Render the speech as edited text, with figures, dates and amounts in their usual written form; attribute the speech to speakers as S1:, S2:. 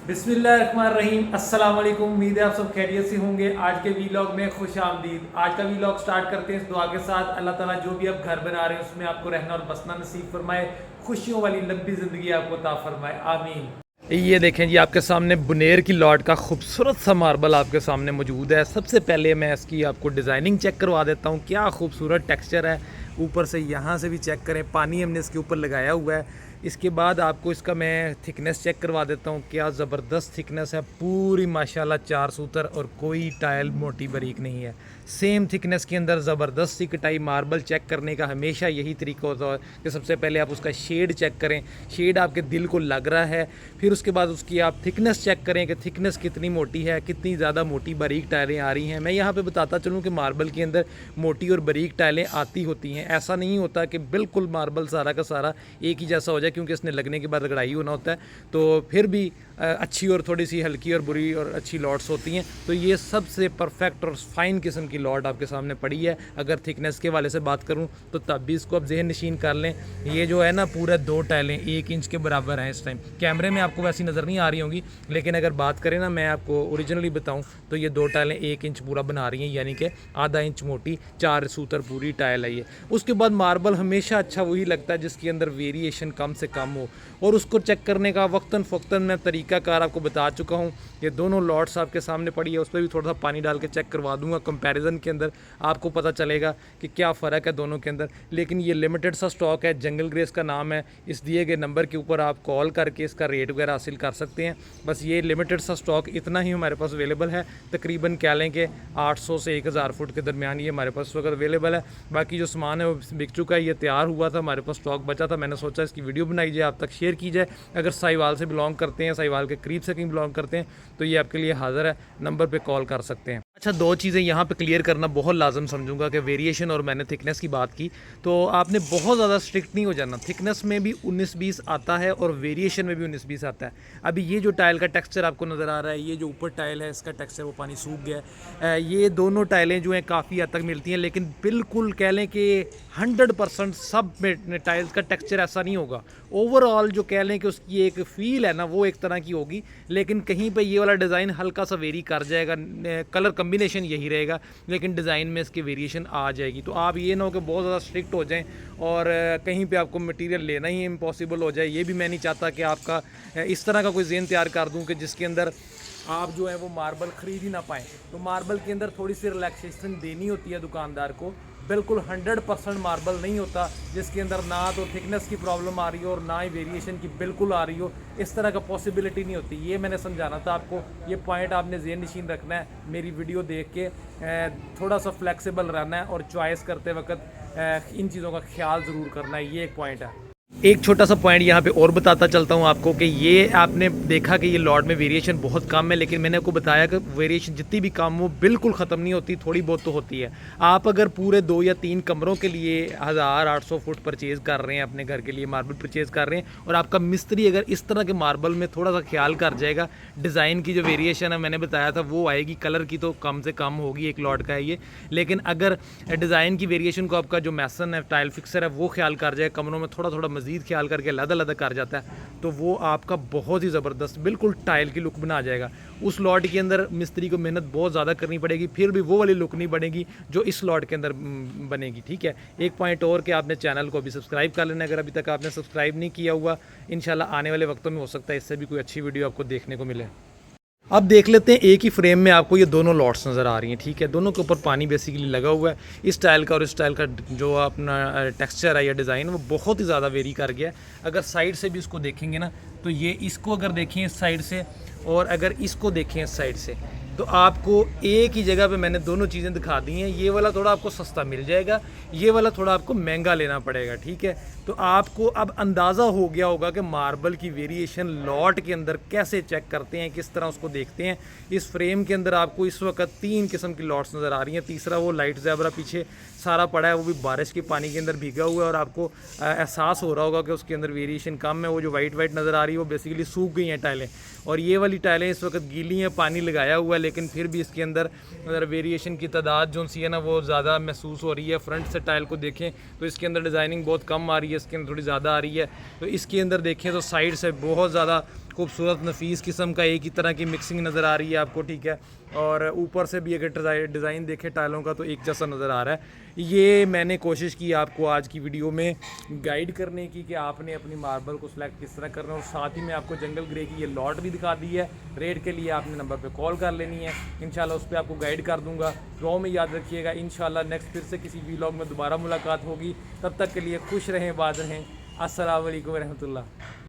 S1: बिस्मिल्लाहिर्रहमानिर्रहीम, अस्सलाम वालेकुम। उम्मीद है आप सब खैरियत से होंगे। आज के वीलॉग में खुश आमदीद। आज का वीलॉग स्टार्ट करते हैं इस दुआ के साथ, अल्लाह ताला जो भी आप घर बना रहे हैं उसमें आपको रहना और बसना नसीब फरमाए, खुशियों वाली लंबी ज़िंदगी आपको अता फरमाए, आमीन। ये देखें जी, आपके सामने बुनेर की लॉट का खूबसूरत सा मार्बल आपके सामने मौजूद है। सबसे पहले मैं इसकी आपको डिज़ाइनिंग चेक करवा देता हूँ, क्या खूबसूरत टेक्सचर है। ऊपर से यहाँ से भी चेक करें, पानी हमने इसके ऊपर लगाया हुआ है। इसके बाद आपको इसका मैं थिकनेस चेक करवा देता हूँ, क्या ज़बरदस्त थिकनेस है, पूरी माशाल्लाह 4 सूतर और कोई टाइल मोटी बारीक नहीं है। सेम थिकनेस के अंदर ज़बरदस्त सी कटाई। मार्बल चेक करने का हमेशा यही तरीका होता है कि सबसे पहले आप उसका शेड चेक करें, शेड आपके दिल को लग रहा है, फिर उसके बाद उसकी आप थिकनेस चेक करें कि थिकनेस कितनी मोटी है, कितनी ज़्यादा मोटी बारीक टाइलें आ रही हैं। मैं यहाँ पे बताता चलूँ कि मार्बल के अंदर मोटी और बारीक टाइलें आती होती हैं। ऐसा नहीं होता कि बिल्कुल मार्बल सारा का सारा एक ही जैसा हो जाए, क्योंकि इसने लगने के बाद रगड़ाई होना होता है। तो फिर भी अच्छी और थोड़ी सी हल्की और बुरी और अच्छी लॉट्स होती हैं। तो ये सबसे परफेक्ट और फाइन किस्म की लॉट आपके सामने पड़ी है। अगर थिकनेस के वाले से बात करूं तो तब भी इसको आप जहन नशीन कर लें। ये जो है ना, पूरा 2 टाइलें 1 इंच के बराबर हैं। इस टाइम कैमरे में आपको वैसी नज़र नहीं आ रही होंगी, लेकिन अगर बात करें ना, मैं आपको ओरिजिनली बताऊं तो ये 2 टाइलें 1 इंच पूरा बना रही हैं, यानी कि आधा इंच मोटी 4 सूतर पूरी टाइल है ये। उसके बाद मार्बल हमेशा अच्छा वही लगता है जिसके अंदर वेरिएशन कम से कम हो, और उसको चेक करने का वक्तन फ़क्तन मैं तरीकाकार आपको बता चुका हूँ। ये दोनों लॉट्स आपके सामने पड़ी है, उस पर भी थोड़ा सा पानी डाल के चेक करवा दूंगा। कंपैरिजन के अंदर आपको पता चलेगा कि क्या फ़र्क है दोनों के अंदर। लेकिन ये लिमिटेड सा स्टॉक है, जंगल ग्रेस का नाम है। इस दिए गए नंबर के ऊपर आप कॉल करके इसका रेट वगैरह हासिल कर सकते हैं। बस ये लिमिटेड सा स्टॉक इतना ही हमारे पास अवेलेबल है। तकरीबन कह लें कि 800 से 1000 फुट के दरमियान ये हमारे पास इस वक्त अवेलेबल है। बाकी जो सामान है वो बिक चुका है, ये तैयार हुआ था, हमारे पास स्टॉक बचा था। मैंने सोचा इसकी वीडियो बनाई जाए, आप तक शेयर की जाए। अगर साहिवाल से बिलोंग करते हैं, साहिवाल के करीब से कहीं बिलोंग करते हैं, तो ये आपके लिए हाज़िर है। नंबर पे कॉल कर सकते हैं। अच्छा, 2 चीज़ें यहाँ पे क्लियर करना बहुत लाजम समझूंगा कि वेरिएशन और मैंने थिकनेस की बात की, तो आपने बहुत ज़्यादा स्ट्रिक्ट नहीं हो जाना। थिकनेस में भी 19-20 आता है और वेरिएशन में भी 19-20 आता है। अभी ये जो टाइल का टेक्सचर आपको नज़र आ रहा है, ये जो ऊपर टाइल है इसका टेक्सचर वो पानी सूख गया है। ये दोनों टाइलें जो हैं काफ़ी हद तक मिलती हैं, लेकिन बिल्कुल कह लें कि 100% सब में टाइल्स का टेक्सचर ऐसा नहीं होगा। ओवरऑल जो कह लें कि उसकी एक फ़ील है ना, वो एक तरह की होगी, लेकिन कहीं पे ये वाला डिज़ाइन हल्का सा वेरी कर जाएगा। कलर कम्बिनेशन यही रहेगा, लेकिन डिज़ाइन में इसकी वेरिएशन आ जाएगी। तो आप ये ना हो कि बहुत ज़्यादा स्ट्रिक्ट हो जाएं और कहीं पे आपको मटेरियल लेना ही इम्पॉसिबल हो जाए। ये भी मैं नहीं चाहता कि आपका इस तरह का कोई ज़हन तैयार कर दूँ कि जिसके अंदर आप जो है वो मार्बल ख़रीद ही ना पाएँ। तो मार्बल के अंदर थोड़ी सी रिलैक्सेशन देनी होती है दुकानदार को। बिल्कुल 100% मार्बल नहीं होता जिसके अंदर ना तो थिकनेस की प्रॉब्लम आ रही हो और ना ही वेरिएशन की बिल्कुल आ रही हो। इस तरह का पॉसिबिलिटी नहीं होती। ये मैंने समझाना था आपको। ये पॉइंट आपने ज़हन नशीन रखना है, मेरी वीडियो देख के थोड़ा सा फ्लेक्सिबल रहना है और चॉइस करते वक्त इन चीज़ों का ख्याल ज़रूर करना है। ये एक पॉइंट है। एक छोटा सा पॉइंट यहाँ पे और बताता चलता हूँ आपको कि ये आपने देखा कि ये लॉट में वेरिएशन बहुत कम है, लेकिन मैंने आपको बताया कि वेरिएशन जितनी भी कम हो बिल्कुल ख़त्म नहीं होती, थोड़ी बहुत तो होती है। आप अगर पूरे 2 या 3 कमरों के लिए 1800 फुट परचेज़ कर रहे हैं, अपने घर के लिए मार्बल परचेज़ कर रहे हैं, और आपका मिस्त्री अगर इस तरह के मार्बल में थोड़ा सा ख्याल कर जाएगा, डिज़ाइन की जो वेरिएशन है मैंने बताया था वो आएगी, कलर की तो कम से कम होगी, एक लॉट का है ये। लेकिन अगर डिज़ाइन की वेरिएशन को आपका जो मैसन है, टाइल फिक्सर है, वो ख्याल कर जाए, कमरों में थोड़ा थोड़ा मज़ीद ख्याल करके अलग-अलग कर जाता है, तो वो आपका बहुत ही ज़बरदस्त बिल्कुल टाइल की लुक बना जाएगा। उस लॉट के अंदर मिस्त्री को मेहनत बहुत ज़्यादा करनी पड़ेगी, फिर भी वो वाली लुक नहीं बनेगी जो इस लॉट के अंदर बनेगी। ठीक है। एक पॉइंट और कि आपने चैनल को अभी सब्सक्राइब कर लेना, अगर अभी तक आपने सब्सक्राइब नहीं किया हुआ। इंशाल्लाह आने वाले वक्तों में हो सकता है इससे भी कोई अच्छी वीडियो आपको देखने को मिले। अब देख लेते हैं, एक ही फ्रेम में आपको ये दोनों लॉट्स नज़र आ रही हैं। ठीक है, दोनों के ऊपर पानी बेसिकली लगा हुआ है। इस टाइल का और इस टाइल का जो अपना टेक्सचर है या डिज़ाइन, वो बहुत ही ज़्यादा वेरी कर गया है। अगर साइड से भी इसको देखेंगे ना, तो ये इसको अगर देखें इस साइड से और अगर इसको देखें इस साइड से, तो आपको एक ही जगह पे मैंने दोनों चीज़ें दिखा दी हैं। ये वाला थोड़ा आपको सस्ता मिल जाएगा, ये वाला थोड़ा आपको महंगा लेना पड़ेगा। ठीक है, तो आपको अब अंदाज़ा हो गया होगा कि मार्बल की वेरिएशन लॉट के अंदर कैसे चेक करते हैं, किस तरह उसको देखते हैं। इस फ्रेम के अंदर आपको इस वक्त 3 किस्म की लॉट्स नज़र आ रही हैं। तीसरा वो लाइट ज़ेब्रा पीछे सारा पड़ा है, वो भी बारिश के पानी के अंदर भीगा हुआ है, और आपको एहसास हो रहा होगा कि उसके अंदर वेरिएशन कम है। वो जो वाइट वाइट नज़र आ रही है वो बेसिकली सूख गई हैं टाइलें, और ये वाली टाइलें इस वक्त गीली हैं, पानी लगाया हुआ है, लेकिन फिर भी इसके अंदर अगर वेरिएशन की तादाद जो सी है ना वो ज़्यादा महसूस हो रही है। फ्रंट से टाइल को देखें तो इसके अंदर डिज़ाइनिंग बहुत कम आ रही है, इसके अंदर थोड़ी ज़्यादा आ रही है। तो इसके अंदर देखें तो साइड से बहुत ज़्यादा खूबसूरत नफीस किस्म का एक ही तरह की मिक्सिंग नज़र आ रही है आपको, ठीक है। और ऊपर से भी अगर डिज़ाइन देखें टाइलों का तो एक जैसा नज़र आ रहा है। ये मैंने कोशिश की आपको आज की वीडियो में गाइड करने की कि आपने अपनी मार्बल को सिलेक्ट किस तरह करना है, और साथ ही मैं आपको जंगल ग्रे की ये लॉट भी दिखा दी है। रेट के लिए आपने नंबर पे कॉल कर लेनी है, इंशाल्लाह उस पर आपको गाइड कर दूंगा। दुआओं में याद रखिएगा, इंशाल्लाह नेक्स्ट फिर से किसी व्लॉग में दोबारा मुलाकात होगी। तब तक के लिए खुश रहें, बात रहें। अस्सलाम वालेकुम रहमतुल्लाह।